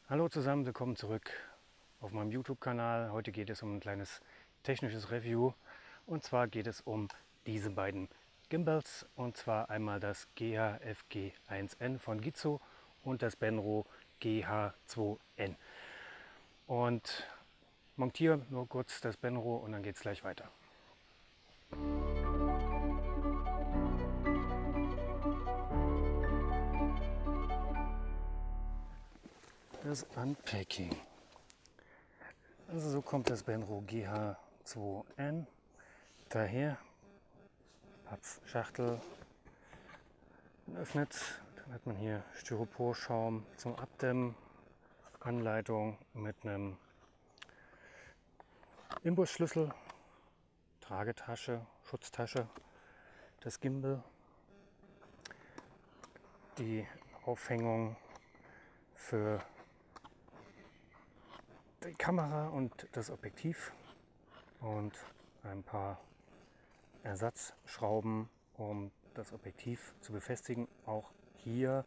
Hallo zusammen, willkommen zurück auf meinem YouTube-Kanal. Heute geht es um ein kleines technisches Review und zwar geht es um diese beiden Gimbals und zwar einmal das GH-FG1N von Gizo und das Benro GH2N. Und montiere nur kurz das Benro und dann geht es gleich weiter. Das Unpacking. Also so kommt das Benro GH2N daher. Pappschachtel öffnet, dann hat man hier Styroporschaum zum Abdämmen, Anleitung mit einem Imbusschlüssel, Tragetasche, Schutztasche, das Gimbal, die Aufhängung für die Kamera und das Objektiv und ein paar Ersatzschrauben, um das Objektiv zu befestigen. Auch hier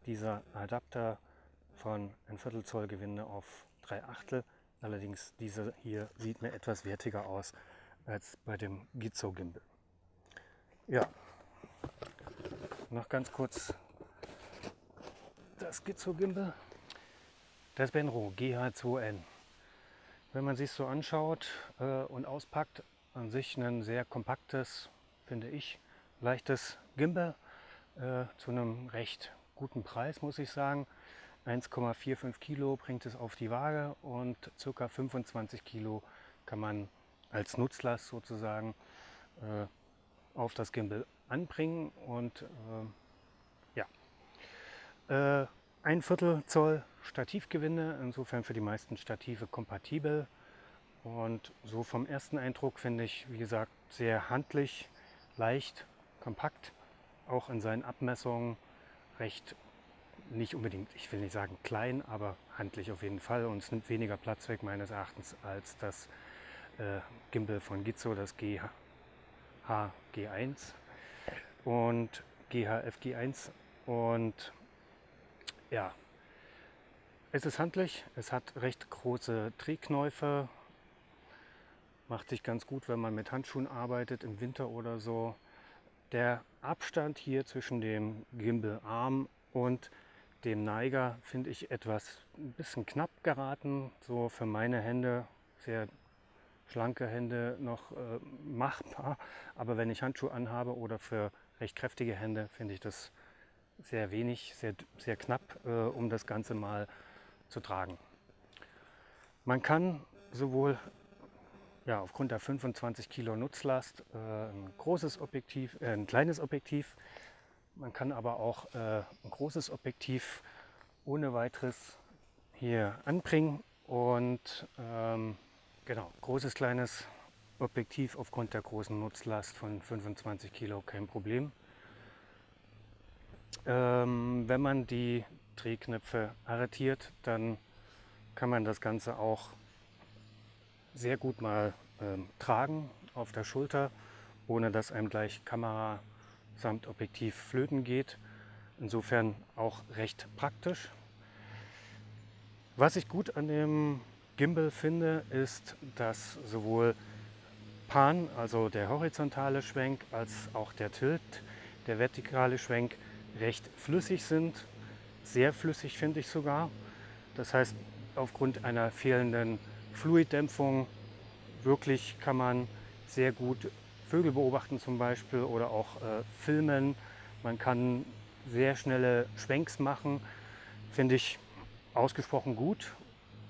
dieser Adapter von 1/4 Zoll Gewinde auf 3/8. Allerdings dieser hier sieht mir etwas wertiger aus als bei dem Gizo Gimbal. Ja, noch ganz kurz das Gizo Gimbal. Das Benro GH2N. Wenn man sich so anschaut und auspackt, an sich ein sehr kompaktes, finde ich, leichtes Gimbal zu einem recht guten Preis, muss ich sagen. 1,45 Kilo bringt es auf die Waage und ca. 25 Kilo kann man als Nutzlast sozusagen auf das Gimbal anbringen. Und ja, 1/4 Zoll Stativgewinde, insofern für die meisten Stative kompatibel. Und so vom ersten Eindruck finde ich, wie gesagt, sehr handlich, leicht, kompakt, auch in seinen Abmessungen recht, nicht unbedingt, ich will nicht sagen klein, aber handlich auf jeden Fall, und es nimmt weniger Platz weg meines Erachtens als das Gimbal von Gizo, das GH-G1 und GH-FG1. Und ja, es ist handlich, es hat recht große Drehknäufe, macht sich ganz gut, wenn man mit Handschuhen arbeitet, im Winter oder so. Der Abstand hier zwischen dem Gimbalarm und dem Neiger finde ich ein bisschen knapp geraten, so für meine Hände, sehr schlanke Hände noch machbar, aber wenn ich Handschuhe anhabe oder für recht kräftige Hände, finde ich das sehr wenig, sehr knapp, um das Ganze mal zu tragen. Man kann sowohl aufgrund der 25 Kilo Nutzlast ein großes Objektiv, ein kleines Objektiv. Man kann aber auch ein großes Objektiv ohne weiteres hier anbringen. Und genau, großes, kleines Objektiv aufgrund der großen Nutzlast von 25 Kilo kein Problem. Wenn man die Drehknöpfe arretiert, dann kann man das Ganze auch sehr gut mal tragen auf der Schulter, ohne dass einem gleich Kamera samt Objektiv flöten geht. Insofern auch recht praktisch. Was ich gut an dem Gimbal finde, ist, dass sowohl Pan, also der horizontale Schwenk, als auch der Tilt, der vertikale Schwenk, recht flüssig sind. Sehr flüssig finde ich sogar. Das heißt, aufgrund einer fehlenden Fluiddämpfung wirklich kann man sehr gut Vögel beobachten zum Beispiel oder auch filmen. Man kann sehr schnelle Schwenks machen, finde ich ausgesprochen gut.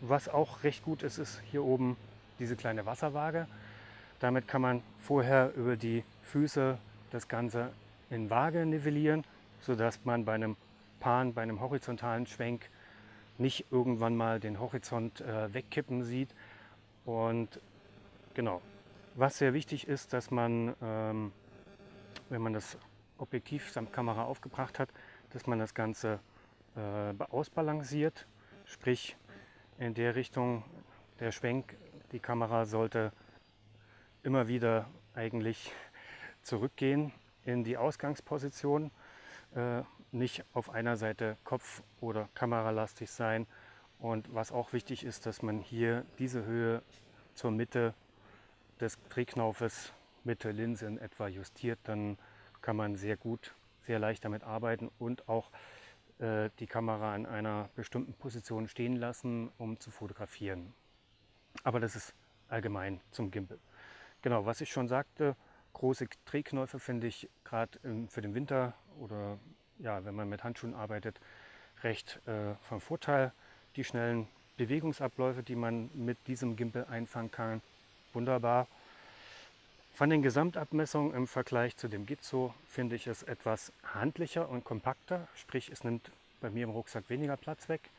Was auch recht gut ist, ist hier oben diese kleine Wasserwaage. Damit kann man vorher über die Füße das Ganze in Waage nivellieren, sodass man bei einem Pan, bei einem horizontalen Schwenk nicht irgendwann mal den Horizont wegkippen sieht. Und genau, was sehr wichtig ist, dass man, wenn man das Objektiv samt Kamera aufgebracht hat, dass man das Ganze ausbalanciert, sprich in der Richtung der Schwenk, die Kamera sollte immer wieder eigentlich zurückgehen in die Ausgangsposition, nicht auf einer Seite kopf- oder kameralastig sein Und was auch wichtig ist, dass man hier diese Höhe zur Mitte des Drehknaufes mit der Linse in etwa justiert, dann kann man sehr gut, sehr leicht damit arbeiten und auch die Kamera in einer bestimmten Position stehen lassen, um zu fotografieren. Aber das ist allgemein zum Gimbal. Genau, was ich schon sagte, große Drehknöpfe finde ich gerade für den Winter oder ja, wenn man mit Handschuhen arbeitet, recht von Vorteil. Die schnellen Bewegungsabläufe, die man mit diesem Gimbal einfangen kann, wunderbar. Von den Gesamtabmessungen im Vergleich zu dem Gitzo finde ich es etwas handlicher und kompakter, sprich es nimmt bei mir im Rucksack weniger Platz weg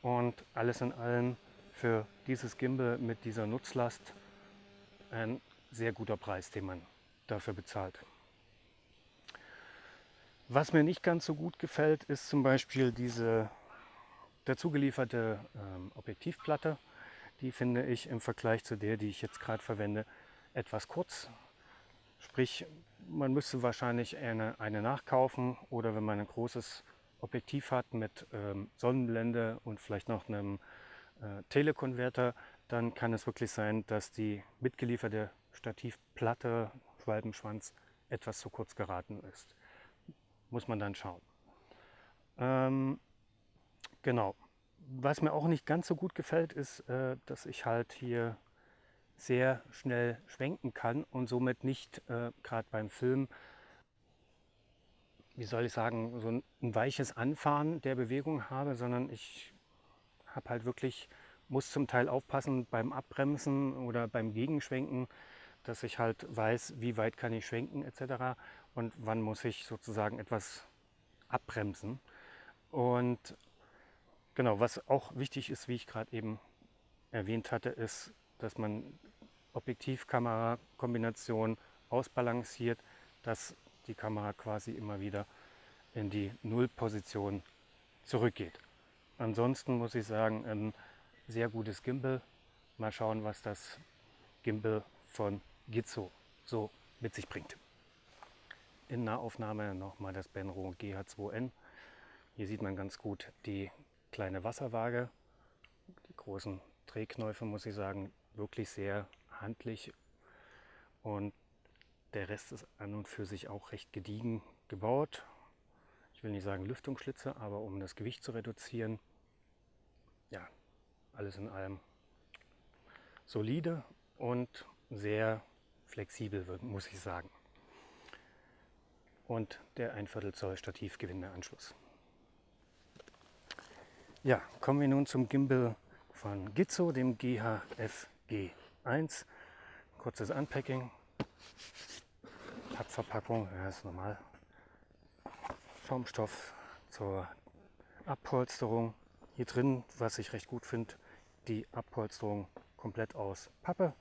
und alles in allem für dieses Gimbal mit dieser Nutzlast ein sehr guter Preis, den man dafür bezahlt. Was mir nicht ganz so gut gefällt, ist zum Beispiel diese dazu gelieferte Objektivplatte. Die finde ich im Vergleich zu der, die ich jetzt gerade verwende, etwas kurz. Sprich, man müsste wahrscheinlich eine nachkaufen oder wenn man ein großes Objektiv hat mit Sonnenblende und vielleicht noch einem Telekonverter, dann kann es wirklich sein, dass die mitgelieferte Stativplatte, Schwalbenschwanz, etwas zu kurz geraten ist. Muss man dann schauen. Genau. Was mir auch nicht ganz so gut gefällt, ist, dass ich halt hier sehr schnell schwenken kann und somit nicht gerade beim Film, wie soll ich sagen, so ein weiches Anfahren der Bewegung habe, sondern ich habe halt wirklich, muss zum Teil aufpassen beim Abbremsen oder beim Gegenschwenken, dass ich halt weiß, wie weit kann ich schwenken etc. und wann muss ich sozusagen etwas abbremsen. Und genau, was auch wichtig ist, wie ich gerade eben erwähnt hatte, ist, dass man Objektiv-Kamera-Kombination ausbalanciert, dass die Kamera quasi immer wieder in die Nullposition zurückgeht. Ansonsten muss ich sagen, ein sehr gutes Gimbal. Mal schauen, was das Gimbal von Gitzo so mit sich bringt. In Nahaufnahme nochmal das Benro GH2N. Hier sieht man ganz gut die kleine Wasserwaage. Die großen Drehknöpfe, muss ich sagen, wirklich sehr handlich. Und der Rest ist an und für sich auch recht gediegen gebaut. Ich will nicht sagen Lüftungsschlitze, aber um das Gewicht zu reduzieren, ja, alles in allem solide und sehr flexibel, muss ich sagen. Und der 1/4 Zoll Stativgewindeanschluss. Ja, kommen wir nun zum Gimbal von Gitzo, dem GH-FG1. Kurzes Unpacking. Pappverpackung, ja, ist normal. Schaumstoff zur Abpolsterung. Hier drin, was ich recht gut finde, die Abpolsterung komplett aus Pappe.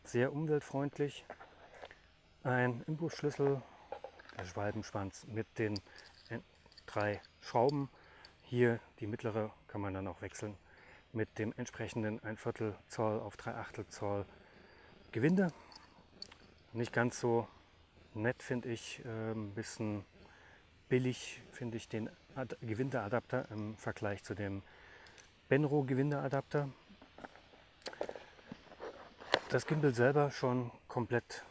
Sehr umweltfreundlich. Ein Imbusschlüssel, der Schwalbenschwanz mit den 3 Schrauben. Hier die mittlere kann man dann auch wechseln mit dem entsprechenden 1/4 Zoll auf 3/8 Zoll Gewinde. Nicht ganz so nett finde ich, ein bisschen billig finde ich den Gewindeadapter im Vergleich zu dem Benro Gewindeadapter. Das Gimbal selber schon komplett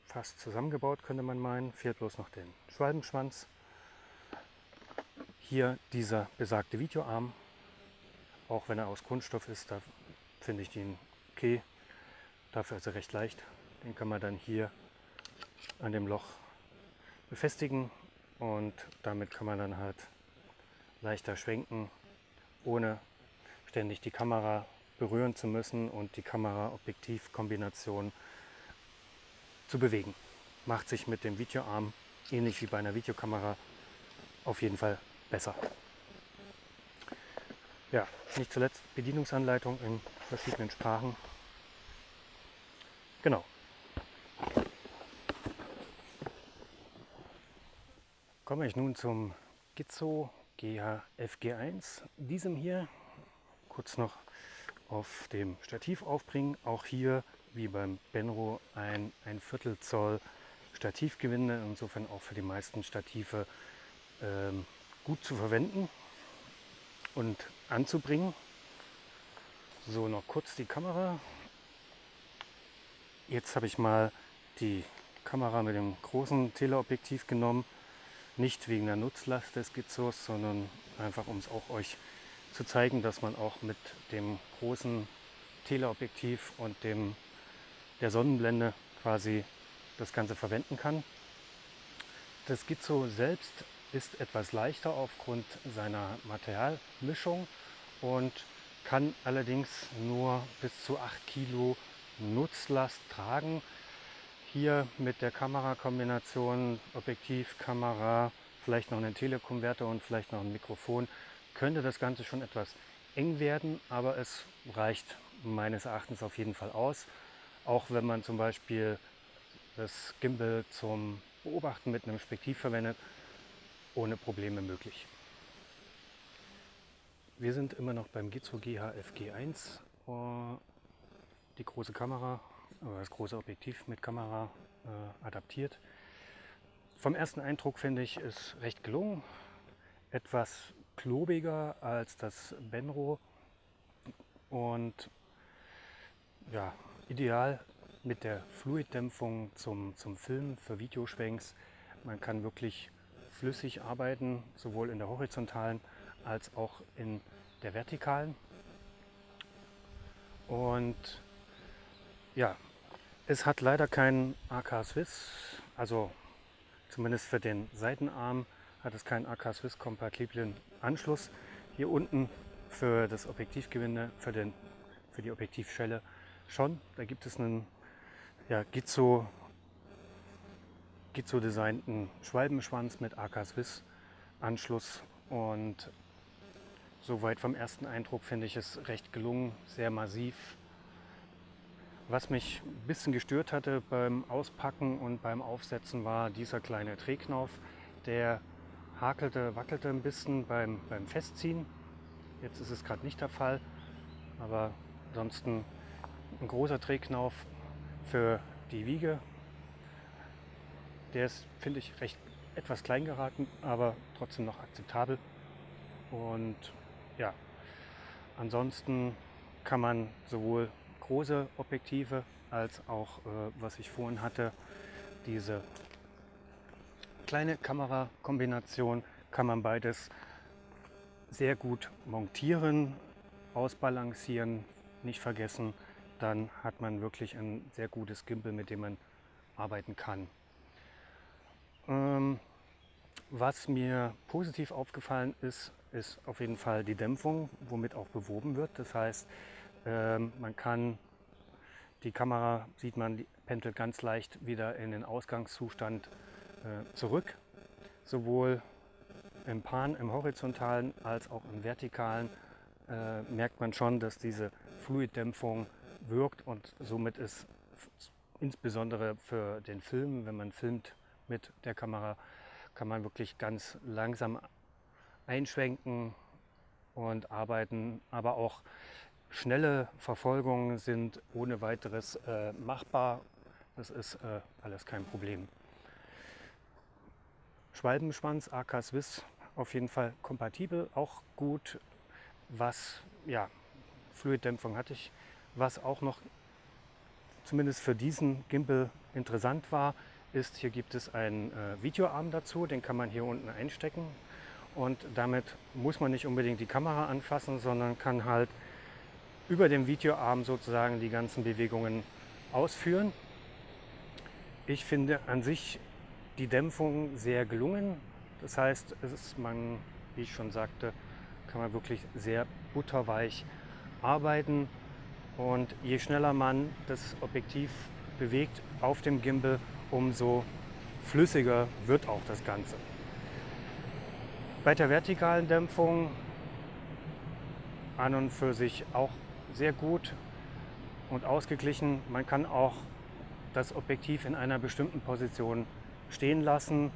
fast zusammengebaut, könnte man meinen. Fehlt bloß noch den Schwalbenschwanz. Hier dieser besagte Videoarm, auch wenn er aus Kunststoff ist, da finde ich den okay. Dafür ist er recht leicht. Den kann man dann hier an dem Loch befestigen und damit kann man dann halt leichter schwenken, ohne ständig die Kamera berühren zu müssen und die Kamera-Objektiv-Kombination zu bewegen. Macht sich mit dem Videoarm, ähnlich wie bei einer Videokamera, auf jeden Fall besser. Ja, nicht zuletzt Bedienungsanleitung in verschiedenen Sprachen. Genau. Komme ich nun zum Gitzo GH-FG1. Diesem hier kurz noch auf dem Stativ aufbringen. Auch hier, wie beim Benro, ein 1/4 Zoll Stativgewinde. Insofern auch für die meisten Stative gut zu verwenden und anzubringen. So, noch kurz die Kamera. Jetzt habe ich mal die Kamera mit dem großen Teleobjektiv genommen. Nicht wegen der Nutzlast des Gizos, sondern einfach um es auch euch zu zeigen, dass man auch mit dem großen Teleobjektiv und der Sonnenblende quasi das Ganze verwenden kann. Das Gizo selbst ist etwas leichter aufgrund seiner Materialmischung und kann allerdings nur bis zu 8 Kilo Nutzlast tragen. Hier mit der Kamerakombination Objektiv, Kamera, vielleicht noch einen Telekonverter und vielleicht noch ein Mikrofon könnte das Ganze schon etwas eng werden, aber es reicht meines Erachtens auf jeden Fall aus. Auch wenn man zum Beispiel das Gimbal zum Beobachten mit einem Spektiv verwendet, ohne Probleme möglich. Wir sind immer noch beim Gizo GH-FG1, die große Kamera, das große Objektiv mit Kamera adaptiert. Vom ersten Eindruck finde ich es recht gelungen, etwas klobiger als das Benro und ja, ideal mit der Fluiddämpfung zum Filmen für Videoschwenks. Man kann wirklich flüssig arbeiten, sowohl in der horizontalen als auch in der vertikalen. Und ja, es hat leider keinen AK Swiss, also zumindest für den Seitenarm hat es keinen AK Swiss kompatiblen Anschluss. Hier unten für das Objektivgewinde, für die Objektivschelle schon. Da gibt es einen Gizo designten Schwalbenschwanz mit AK Swiss Anschluss und soweit vom ersten Eindruck finde ich es recht gelungen, sehr massiv. Was mich ein bisschen gestört hatte beim Auspacken und beim Aufsetzen war dieser kleine Drehknauf, der wackelte ein bisschen beim Festziehen. Jetzt ist es gerade nicht der Fall, aber ansonsten ein großer Drehknauf für die Wiege. Der ist, finde ich, etwas klein geraten, aber trotzdem noch akzeptabel. Und ja, ansonsten kann man sowohl große Objektive als auch, was ich vorhin hatte, diese kleine Kamerakombination, kann man beides sehr gut montieren, ausbalancieren, nicht vergessen. Dann hat man wirklich ein sehr gutes Gimbal, mit dem man arbeiten kann. Was mir positiv aufgefallen ist, ist auf jeden Fall die Dämpfung, womit auch beworben wird. Das heißt, man kann die Kamera, sieht man, die pendelt ganz leicht wieder in den Ausgangszustand zurück. Sowohl im Pan, im horizontalen als auch im vertikalen merkt man schon, dass diese Fluiddämpfung wirkt und somit ist insbesondere für den Film, wenn man filmt mit der Kamera, kann man wirklich ganz langsam einschwenken und arbeiten, aber auch schnelle Verfolgungen sind ohne weiteres machbar. Das ist alles kein Problem. Schwalbenschwanz, AK Swiss, auf jeden Fall kompatibel, auch gut. Was, ja, Fluiddämpfung hatte ich. Was auch noch zumindest für diesen Gimbal interessant war, ist, hier gibt es einen Videoarm dazu, den kann man hier unten einstecken. Und damit muss man nicht unbedingt die Kamera anfassen, sondern kann halt über dem Videoarm sozusagen die ganzen Bewegungen ausführen. Ich finde an sich die Dämpfung sehr gelungen. Das heißt, wie ich schon sagte, kann man wirklich sehr butterweich arbeiten. Und je schneller man das Objektiv bewegt auf dem Gimbal, umso flüssiger wird auch das Ganze. Bei der vertikalen Dämpfung an und für sich auch sehr gut und ausgeglichen. Man kann auch das Objektiv in einer bestimmten Position stehen lassen,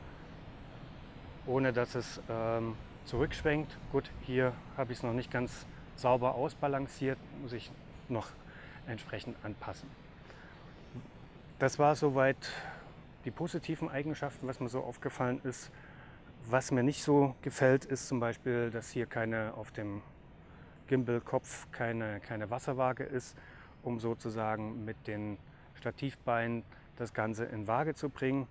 ohne dass es zurückschwenkt. Gut, hier habe ich es noch nicht ganz sauber ausbalanciert, muss ich noch entsprechend anpassen. Das war soweit die positiven Eigenschaften, was mir so aufgefallen ist. Was mir nicht so gefällt, ist zum Beispiel, dass hier keine auf dem Gimbal-Kopf keine Wasserwaage ist, um sozusagen mit den Stativbeinen das Ganze in Waage zu bringen.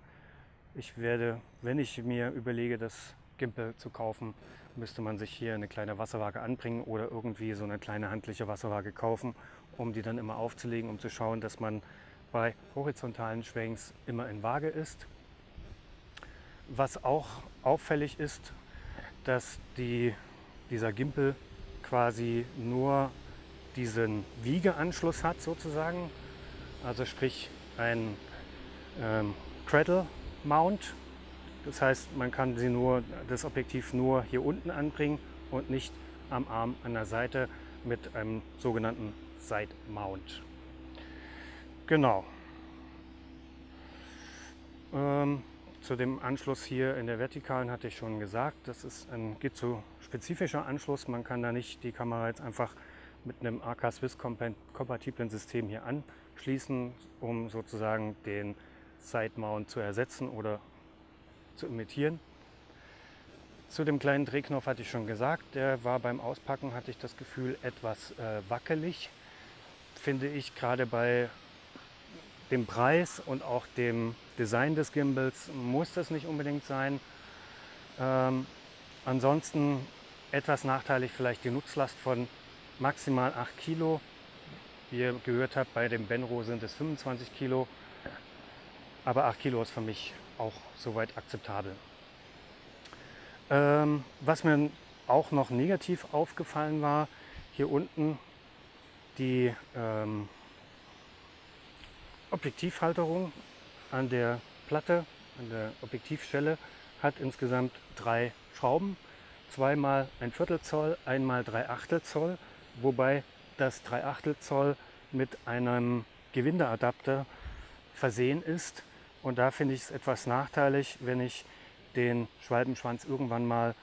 Ich werde, wenn ich mir überlege, das Gimbal zu kaufen, müsste man sich hier eine kleine Wasserwaage anbringen oder irgendwie so eine kleine handliche Wasserwaage kaufen, um die dann immer aufzulegen, um zu schauen, dass man bei horizontalen Schwenks immer in Waage ist. Was auch auffällig ist, dass dieser Gimbal quasi nur diesen Wiegeanschluss hat sozusagen, also sprich ein Cradle Mount. Das heißt, man kann das Objektiv nur hier unten anbringen und nicht am Arm an der Seite mit einem sogenannten Side Mount. Genau. Zu dem Anschluss hier in der Vertikalen hatte ich schon gesagt, das ist ein Gitzo-spezifischer Anschluss. Man kann da nicht die Kamera jetzt einfach mit einem AK Swiss kompatiblen System hier anschließen, um sozusagen den Side Mount zu ersetzen oder zu imitieren. Zu dem kleinen Drehknopf hatte ich schon gesagt, der war beim Auspacken, hatte ich das Gefühl, etwas wackelig. Finde ich gerade bei dem Preis und auch dem Design des Gimbals muss das nicht unbedingt sein. Ansonsten etwas nachteilig vielleicht die Nutzlast von maximal 8 Kilo. Wie ihr gehört habt, bei dem Benro sind es 25 Kilo. Aber 8 Kilo ist für mich auch soweit akzeptabel. Was mir auch noch negativ aufgefallen war, hier unten die Objektivhalterung an der Platte, an der Objektivstelle, hat insgesamt 3 Schrauben, zweimal 1/4 Zoll, einmal 3/8 Zoll, wobei das 3/8 Zoll mit einem Gewindeadapter versehen ist. Und da finde ich es etwas nachteilig, wenn ich den Schwalbenschwanz irgendwann mal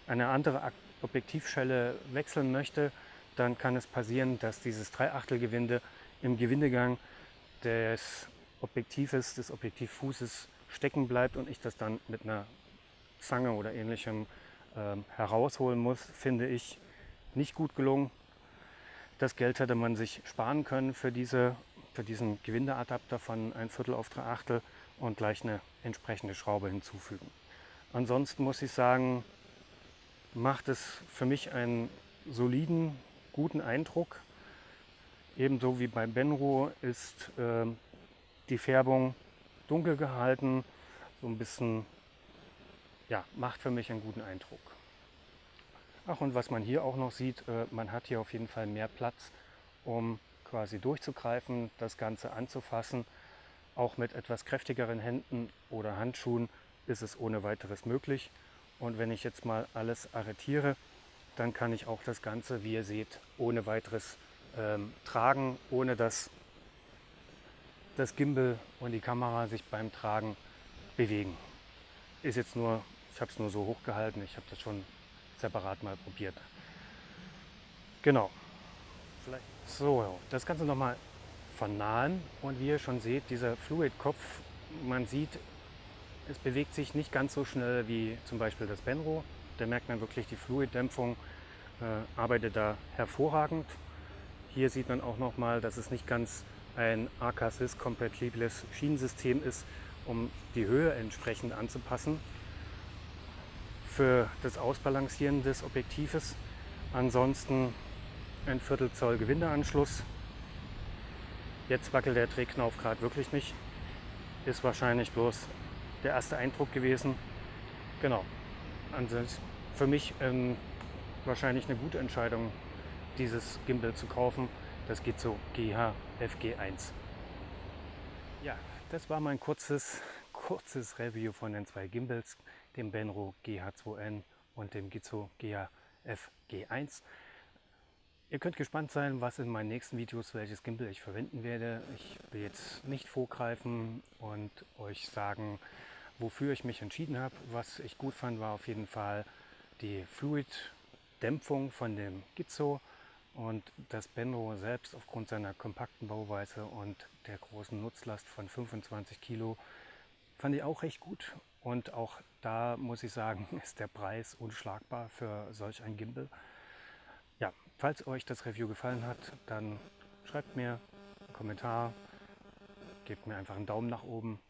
eine andere Objektivschelle wechseln möchte, dann kann es passieren, dass dieses 3/8 Gewinde im Gewindegang des Objektives, des Objektivfußes stecken bleibt und ich das dann mit einer Zange oder ähnlichem herausholen muss, finde ich nicht gut gelungen. Das Geld hätte man sich sparen können für diesen Gewindeadapter von 1/4 auf 3/8 und gleich eine entsprechende Schraube hinzufügen. Ansonsten muss ich sagen, macht es für mich einen soliden, guten Eindruck. Ebenso wie bei Benro ist die Färbung dunkel gehalten, so ein bisschen, ja, macht für mich einen guten Eindruck. Ach, und was man hier auch noch sieht, man hat hier auf jeden Fall mehr Platz, um quasi durchzugreifen, das Ganze anzufassen. Auch mit etwas kräftigeren Händen oder Handschuhen ist es ohne weiteres möglich. Und wenn ich jetzt mal alles arretiere, dann kann ich auch das Ganze, wie ihr seht, ohne weiteres tragen, ohne dass das Gimbal und die Kamera sich beim Tragen bewegen. Ist jetzt nur, ich habe es nur so hochgehalten, ich habe das schon separat mal probiert. Genau. So, das Ganze nochmal von nahen und wie ihr schon seht, dieser Fluid-Kopf, man sieht, es bewegt sich nicht ganz so schnell wie zum Beispiel das Benro. Da merkt man wirklich, die Fluiddämpfung arbeitet da hervorragend. Hier sieht man auch nochmal, dass es nicht ganz ein AK Swiss kompatibles Schienensystem ist, um die Höhe entsprechend anzupassen für das Ausbalancieren des Objektives. Ansonsten 1/4 Zoll Gewindeanschluss. Jetzt wackelt der Drehknauf gerade wirklich nicht. Ist wahrscheinlich bloß der erste Eindruck gewesen. Genau. Ansonsten für mich wahrscheinlich eine gute Entscheidung, dieses Gimbal zu kaufen. Das Gitzo GH-FG1. Ja, das war mein kurzes Review von den 2 Gimbals, dem Benro GH2N und dem Gitzo GH-FG1. Ihr könnt gespannt sein, was in meinen nächsten Videos, welches Gimbal ich verwenden werde. Ich will jetzt nicht vorgreifen und euch sagen, wofür ich mich entschieden habe. Was ich gut fand, war auf jeden Fall die Fluid-Dämpfung von dem Gitzo und das Benro selbst aufgrund seiner kompakten Bauweise und der großen Nutzlast von 25 Kilo fand ich auch recht gut. Und auch da muss ich sagen, ist der Preis unschlagbar für solch ein Gimbal. Ja, Falls euch das Review gefallen hat, dann schreibt mir einen Kommentar, gebt mir einfach einen Daumen nach oben.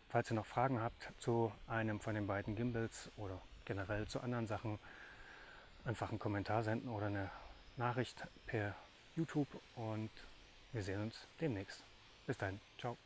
Falls ihr noch Fragen habt zu einem von den beiden Gimbals oder generell zu anderen Sachen, einfach einen Kommentar senden oder eine Nachricht per YouTube und wir sehen uns demnächst. Bis dahin, ciao.